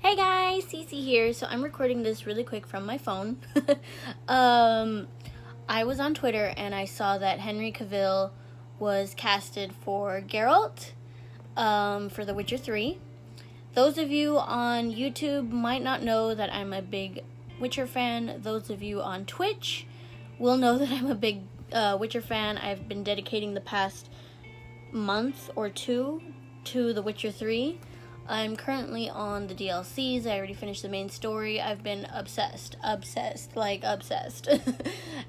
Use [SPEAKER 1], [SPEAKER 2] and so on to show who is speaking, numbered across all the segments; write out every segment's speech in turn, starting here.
[SPEAKER 1] Hey guys, Cece here. So I'm recording this really quick from my phone. I was on Twitter and I saw that Henry Cavill was casted for Geralt for The Witcher 3. Those of you on YouTube might not know that I'm a big Witcher fan. Those of you on Twitch will know that I'm a big Witcher fan. I've been dedicating the past month or two to The Witcher 3. I'm currently on the DLCs. I already finished the main story. I've been obsessed.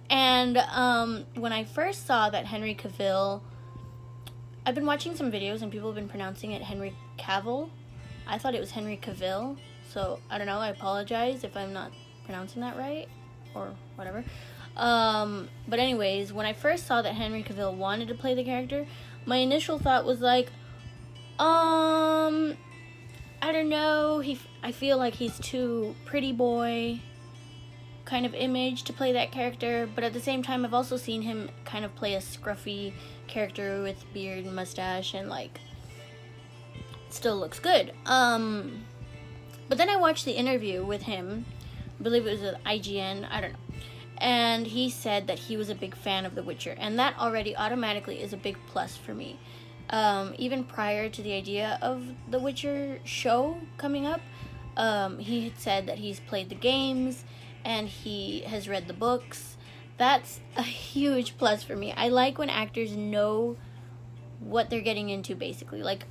[SPEAKER 1] And when I first saw that Henry Cavill, I've been watching some videos and people have been pronouncing it Henry Cavill. I thought it was Henry Cavill, so I don't know. I apologize if I'm not pronouncing that right or whatever. But anyways, when I first saw that Henry Cavill wanted to play the character, my initial thought was like, I don't know, I feel like he's too pretty boy kind of image to play that character, but at the same time I've also seen him kind of play a scruffy character with beard and mustache and like still looks good. But then I watched the interview with him, I believe it was with IGN, I don't know, and he said that he was a big fan of The Witcher, and that already automatically is a big plus for me. Even prior to the idea of the Witcher show coming up, he had said that he's played the games and he has read the books. That's a huge plus for me. I like when actors know what they're getting into, basically, like,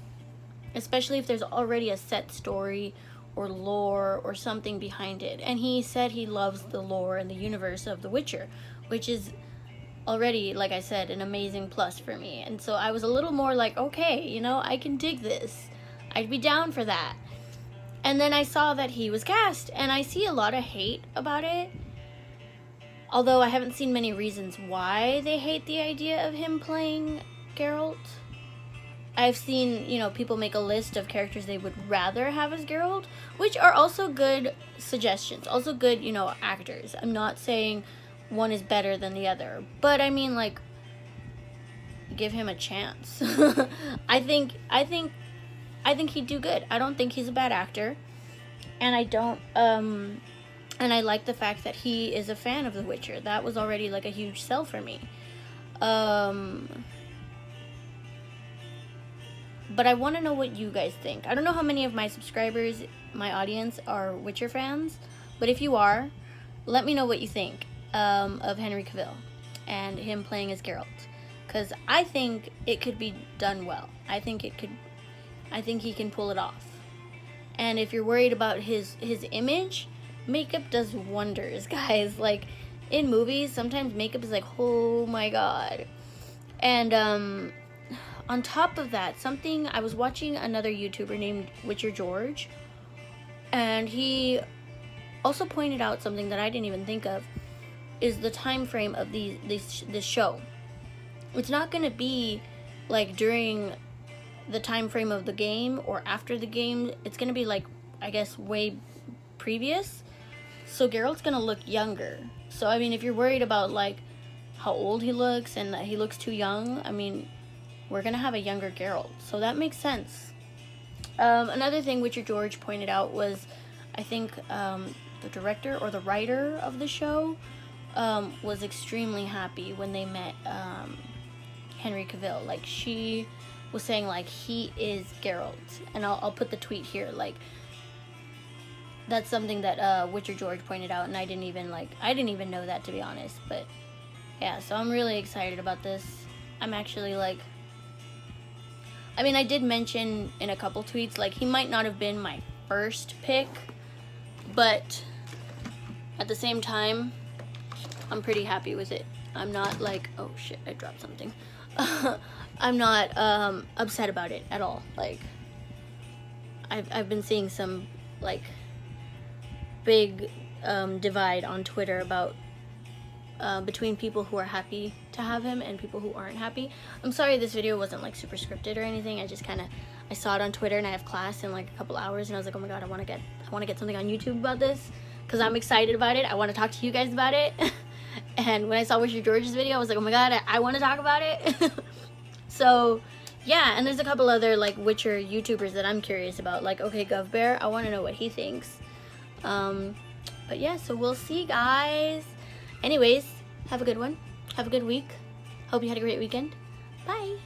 [SPEAKER 1] especially if there's already a set story or lore or something behind it. And he said he loves the lore and the universe of The Witcher, which is already, like I said, an amazing plus for me. And so I was a little more like, okay, you know, I can dig this. I'd be down for that. And then I saw that he was cast, and I see a lot of hate about it. Although I haven't seen many reasons why they hate the idea of him playing Geralt. I've seen, you know, people make a list of characters they would rather have as Geralt, which are also good suggestions, also good, you know, actors. I'm not saying one is better than the other, but I mean, like, give him a chance. I think he'd do good. I don't think he's a bad actor, and and I like the fact that he is a fan of The Witcher. That was already like a huge sell for me. But I want to know what you guys think. I don't know how many of my subscribers, my audience, are Witcher fans, but if you are, let me know what you think of Henry Cavill and him playing as Geralt, because I think it could be done well. I think he can pull it off. And if you're worried about his image, makeup does wonders, guys. Like, in movies, sometimes makeup is like, oh my god. And on top of that, I was watching another YouTuber named Witcher George, and he also pointed out something that I didn't even think of, is the time frame of this show. It's not going to be like during the time frame of the game or after the game. It's going to be like, I guess, way previous. So Geralt's going to look younger. So I mean, if you're worried about like how old he looks and that he looks too young, I mean, we're going to have a younger Geralt. So that makes sense. Another thing Witcher George pointed out was, I think the director or the writer of the show was extremely happy when they met Henry Cavill. Like, she was saying, like, he is Geralt. And I'll put the tweet here. Like, that's something that Witcher George pointed out, and I didn't even know that, to be honest. But yeah, so I'm really excited about this. I'm actually like, I mean, I did mention in a couple tweets, like, he might not have been my first pick, but at the same time, I'm pretty happy with it. I'm not like, oh shit, I dropped something. I'm not upset about it at all. Like, I've been seeing some like big divide on Twitter about between people who are happy to have him and people who aren't happy. I'm sorry this video wasn't like super scripted or anything. I just I saw it on Twitter, and I have class in like a couple hours, and I was like, oh my god, I want to get something on YouTube about this because I'm excited about it. I want to talk to you guys about it. And when I saw Witcher George's video, I was like, oh my god, I want to talk about it. So yeah, and there's a couple other like Witcher YouTubers that I'm curious about. Like, okay, GovBear, I want to know what he thinks. But yeah, so we'll see, guys. Anyways, have a good one. Have a good week. Hope you had a great weekend. Bye.